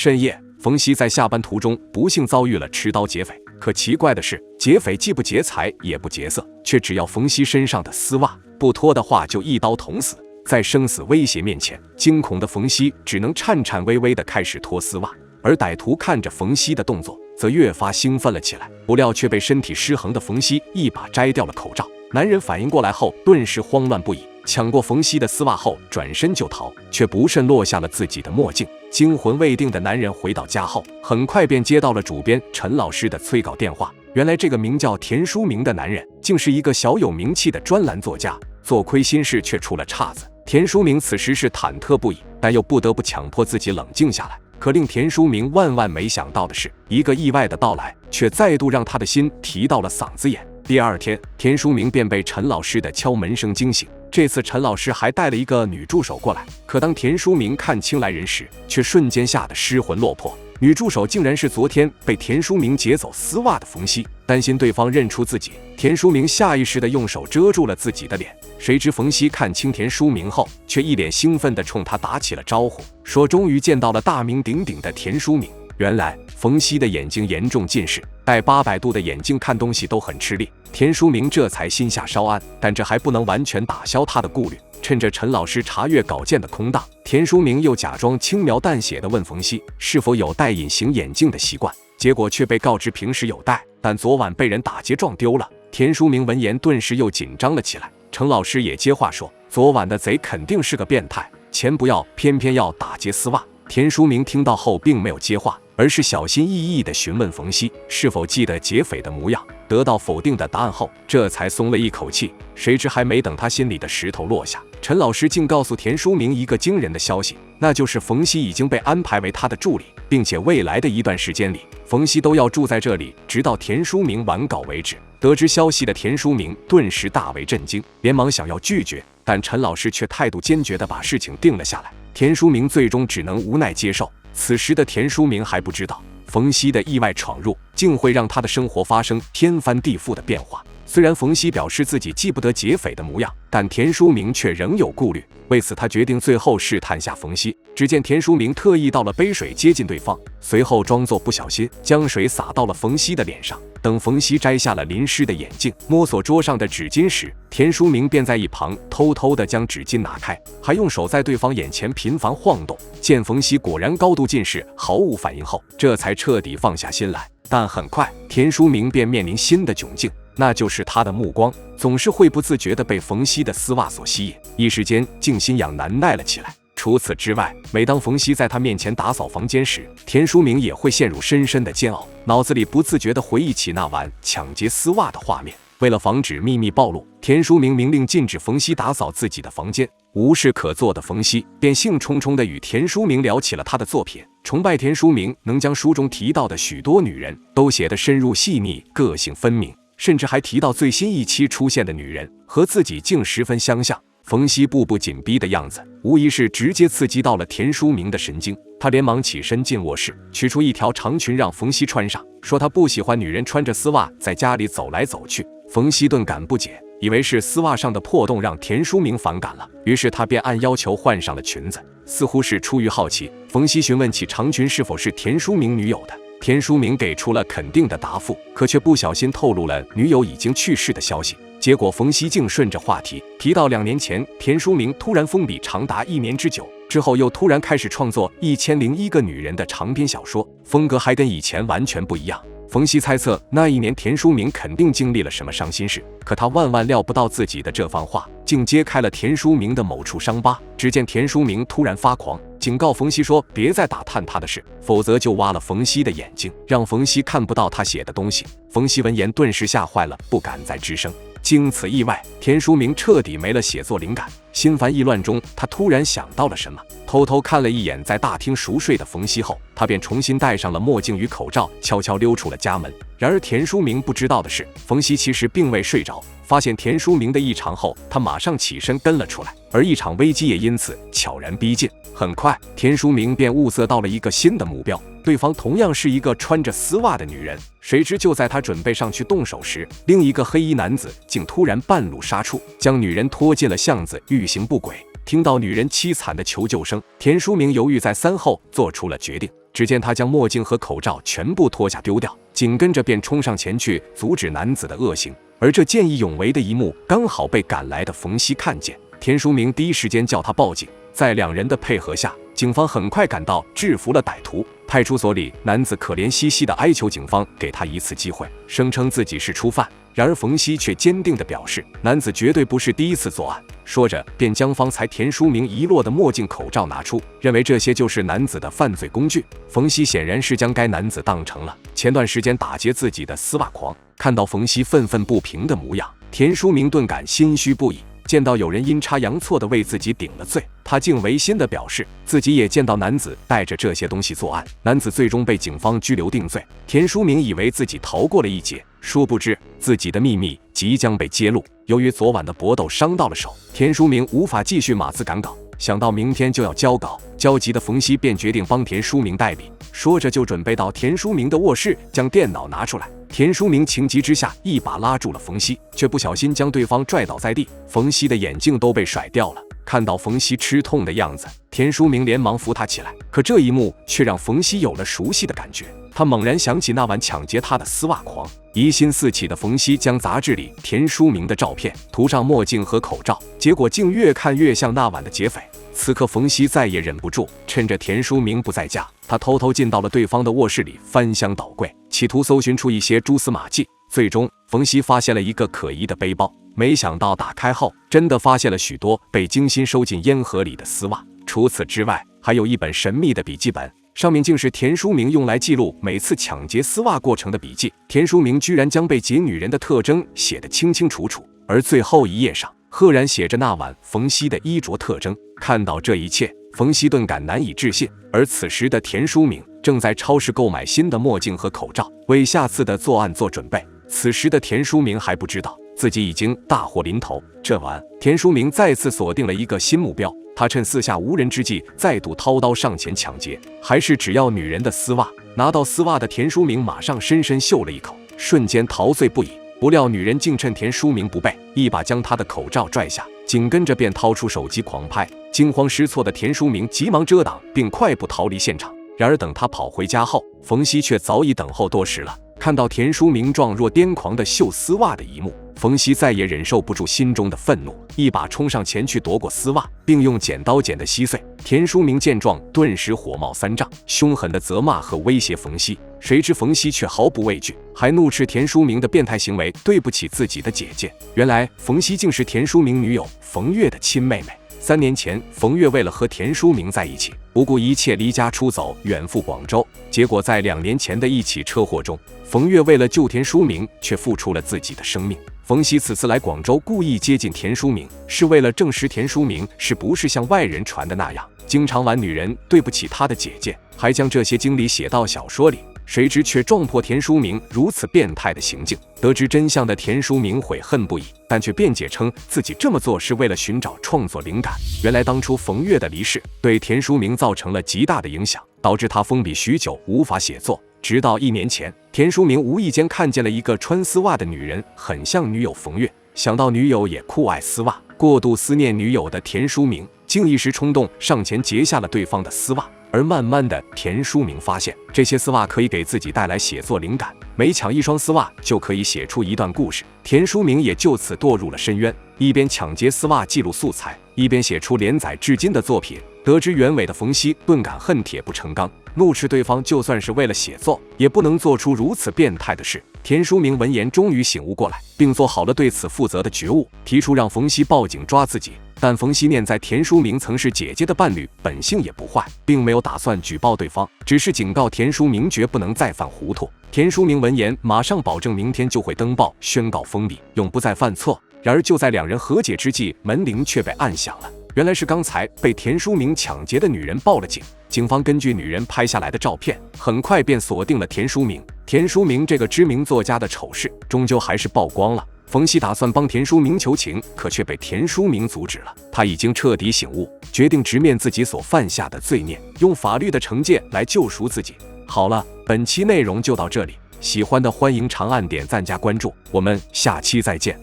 深夜，冯熙在下班途中不幸遭遇了持刀劫匪。可奇怪的是，劫匪既不劫财也不劫色，却只要冯熙身上的丝袜，不脱的话就一刀捅死。在生死威胁面前，惊恐的冯熙只能颤颤巍巍地开始脱丝袜，而歹徒看着冯熙的动作，则越发兴奋了起来。不料却被身体失衡的冯熙一把摘掉了口罩。男人反应过来后，顿时慌乱不已，抢过冯熙的丝袜后转身就逃，却不慎落下了自己的墨镜。惊魂未定的男人回到家后，很快便接到了主编陈老师的催稿电话。原来这个名叫田书明的男人，竟是一个小有名气的专栏作家，做亏心事却出了岔子。田书明此时是忐忑不已，但又不得不强迫自己冷静下来。可令田书明万万没想到的是，一个意外的到来，却再度让他的心提到了嗓子眼。第二天，田书明便被陈老师的敲门声惊醒。这次陈老师还带了一个女助手过来，可当田书明看清来人时，却瞬间吓得失魂落魄。女助手竟然是昨天被田书明劫走丝袜的冯熙。担心对方认出自己，田书明下意识地用手遮住了自己的脸。谁知冯熙看清田书明后，却一脸兴奋地冲他打起了招呼，说终于见到了大名鼎鼎的田书明。原来冯熙的眼睛严重近视，戴800度的眼镜看东西都很吃力。田书明这才心下稍安，但这还不能完全打消他的顾虑。趁着陈老师查阅稿件的空档，田书明又假装轻描淡写地问冯熙是否有戴隐形眼镜的习惯，结果却被告知平时有戴，但昨晚被人打劫撞丢了。田书明闻言顿时又紧张了起来。陈老师也接话说，昨晚的贼肯定是个变态，钱不要，偏偏要打劫丝袜。田书明听到后并没有接话，而是小心翼翼地询问冯熙是否记得劫匪的模样。得到否定的答案后，这才松了一口气。谁知还没等他心里的石头落下，陈老师竟告诉田书明一个惊人的消息，那就是冯熙已经被安排为他的助理，并且未来的一段时间里，冯熙都要住在这里，直到田书明完稿为止。得知消息的田书明顿时大为震惊，连忙想要拒绝，但陈老师却态度坚决地把事情定了下来。田书明最终只能无奈接受。此时的田书明还不知道，冯熙的意外闯入竟会让他的生活发生天翻地覆的变化。虽然冯熙表示自己记不得劫匪的模样，但田书明却仍有顾虑。为此他决定最后试探下冯熙。只见田书明特意倒了杯水接近对方，随后装作不小心将水洒到了冯熙的脸上。等冯熙摘下了淋湿的眼镜，摸索桌上的纸巾时，田书明便在一旁偷偷地将纸巾拿开，还用手在对方眼前频繁晃动。见冯熙果然高度近视，毫无反应后，这才彻底放下心来。但很快，田书明便面临新的窘境，那就是他的目光总是会不自觉地被冯熙的丝袜所吸引，一时间竟心痒难耐了起来。除此之外，每当冯熙在他面前打扫房间时，田书明也会陷入深深的煎熬，脑子里不自觉地回忆起那晚抢劫丝袜的画面。为了防止秘密暴露，田书明明令禁止冯熙打扫自己的房间。无事可做的冯熙便兴冲冲地与田书明聊起了他的作品，崇拜田书明能将书中提到的许多女人都写得深入细腻，个性分明，甚至还提到最新一期出现的女人和自己竟十分相像。冯熙步步紧逼的样子，无疑是直接刺激到了田书明的神经。他连忙起身进卧室，取出一条长裙让冯熙穿上，说他不喜欢女人穿着丝袜在家里走来走去。冯熙顿感不解，以为是丝袜上的破洞让田书明反感了，于是他便按要求换上了裙子。似乎是出于好奇，冯熙询问起长裙是否是田书明女友的。田书明给出了肯定的答复，可却不小心透露了女友已经去世的消息。结果冯熙竟顺着话题提到2年前田书明突然封笔长达1年之久，之后又突然开始创作1001个女人的长篇小说，风格还跟以前完全不一样。冯熙猜测那一年田书明肯定经历了什么伤心事，可他万万料不到自己的这番话竟揭开了田书明的某处伤疤。只见田书明突然发狂，警告冯熙说别再打探他的事，否则就挖了冯熙的眼睛，让冯熙看不到他写的东西。冯熙闻言顿时吓坏了，不敢再吱声。经此意外，田书明彻底没了写作灵感。心烦意乱中，他突然想到了什么，偷偷看了一眼在大厅熟睡的冯熙后，他便重新戴上了墨镜与口罩，悄悄溜出了家门。然而田书明不知道的是，冯熙其实并未睡着。发现田书明的异常后，他马上起身跟了出来，而一场危机也因此悄然逼近。很快，田书明便物色到了一个新的目标，对方同样是一个穿着丝袜的女人。谁知就在他准备上去动手时，另一个黑衣男子竟突然半路杀出，将女人拖进了巷子，欲行不轨。听到女人凄惨的求救声，田书明犹豫再三后做出了决定，只见他将墨镜和口罩全部脱下丢掉，紧跟着便冲上前去阻止男子的恶行。而这见义勇为的一幕刚好被赶来的冯熙看见，田书明第一时间叫他报警。在两人的配合下，警方很快赶到，制服了歹徒。派出所里，男子可怜兮兮地哀求警方给他一次机会，声称自己是初犯。然而冯熙却坚定地表示，男子绝对不是第一次作案。说着，便将方才田书明遗落的墨镜、口罩拿出，认为这些就是男子的犯罪工具。冯熙显然是将该男子当成了前段时间打劫自己的丝袜狂。看到冯熙愤愤不平的模样，田书明顿感心虚不已。见到有人阴差阳错地为自己顶了罪，他竟违心地表示自己也见到男子带着这些东西作案。男子最终被警方拘留定罪。田书明以为自己逃过了一劫，殊不知自己的秘密即将被揭露。由于昨晚的搏斗伤到了手，田书明无法继续码字赶稿，想到明天就要交稿，焦急的冯熙便决定帮田书明代笔，说着就准备到田书明的卧室将电脑拿出来。田书明情急之下一把拉住了冯熙，却不小心将对方拽倒在地，冯熙的眼镜都被甩掉了。看到冯熙吃痛的样子，田书明连忙扶他起来，可这一幕却让冯熙有了熟悉的感觉。他猛然想起那晚抢劫他的丝袜狂，疑心四起的冯熙将杂志里田书明的照片涂上墨镜和口罩，结果竟越看越像那晚的劫匪。此刻冯熙再也忍不住，趁着田书明不在家，他偷偷进到了对方的卧室里，翻箱倒柜，企图搜寻出一些蛛丝马迹。最终冯熙发现了一个可疑的背包，没想到打开后真的发现了许多被精心收进烟盒里的丝袜。除此之外，还有一本神秘的笔记本，上面竟是田书明用来记录每次抢劫丝袜过程的笔记。田书明居然将被劫女人的特征写得清清楚楚，而最后一页上赫然写着那晚冯熙的衣着特征。看到这一切，冯熙顿感难以置信。而此时的田书明正在超市购买新的墨镜和口罩，为下次的作案做准备。此时的田书明还不知道自己已经大祸临头。这晚，田书明再次锁定了一个新目标，他趁四下无人之际，再度掏刀上前抢劫，还是只要女人的丝袜。拿到丝袜的田书明马上深深嗅了一口，瞬间陶醉不已。不料女人竟趁田书明不备，一把将他的口罩拽下，紧跟着便掏出手机狂拍。惊慌失措的田书明急忙遮挡，并快步逃离现场。然而等他跑回家后，冯熙却早已等候多时了。看到田书明状若癫狂的秀丝袜的一幕，冯熙再也忍受不住心中的愤怒，一把冲上前去夺过丝袜，并用剪刀剪得稀碎。田书明见状，顿时火冒三丈，凶狠地责骂和威胁冯熙。谁知冯熙却毫不畏惧，还怒斥田书明的变态行为对不起自己的姐姐。原来冯熙竟是田书明女友冯月的亲妹妹。3年前，冯月为了和田书明在一起，不顾一切离家出走，远赴广州。结果在2年前的一起车祸中，冯月为了救田书明，却付出了自己的生命。冯熙此次来广州，故意接近田书明，是为了证实田书明是不是像外人传的那样，经常玩女人，对不起他的姐姐，还将这些经历写到小说里。谁知却撞破田书明如此变态的行径。得知真相的田书明悔恨不已，但却辩解称自己这么做是为了寻找创作灵感。原来当初冯月的离世对田书明造成了极大的影响，导致他封笔许久无法写作。直到1年前，田书明无意间看见了一个穿丝袜的女人，很像女友冯月。想到女友也酷爱丝袜，过度思念女友的田书明竟一时冲动上前截下了对方的丝袜。而慢慢的，田书明发现这些丝袜可以给自己带来写作灵感，每抢一双丝袜就可以写出一段故事。田书明也就此堕入了深渊，一边抢劫丝袜记录素材，一边写出连载至今的作品。得知原委的冯熙顿感恨铁不成钢，怒斥对方就算是为了写作，也不能做出如此变态的事。田书明闻言终于醒悟过来，并做好了对此负责的觉悟，提出让冯熙报警抓自己。但冯熙念在田书明曾是姐姐的伴侣，本性也不坏，并没有打算举报对方，只是警告田书明绝不能再犯糊涂。田书明闻言，马上保证明天就会登报宣告封笔，永不再犯错。然而就在2人和解之际，门铃却被按响了。原来是刚才被田书明抢劫的女人报了警。警方根据女人拍下来的照片，很快便锁定了田书明。田书明这个知名作家的丑事，终究还是曝光了。冯熙打算帮田书明求情，可却被田书明阻止了。他已经彻底醒悟，决定直面自己所犯下的罪孽，用法律的惩戒来救赎自己。好了，本期内容就到这里，喜欢的欢迎长按点赞加关注，我们下期再见。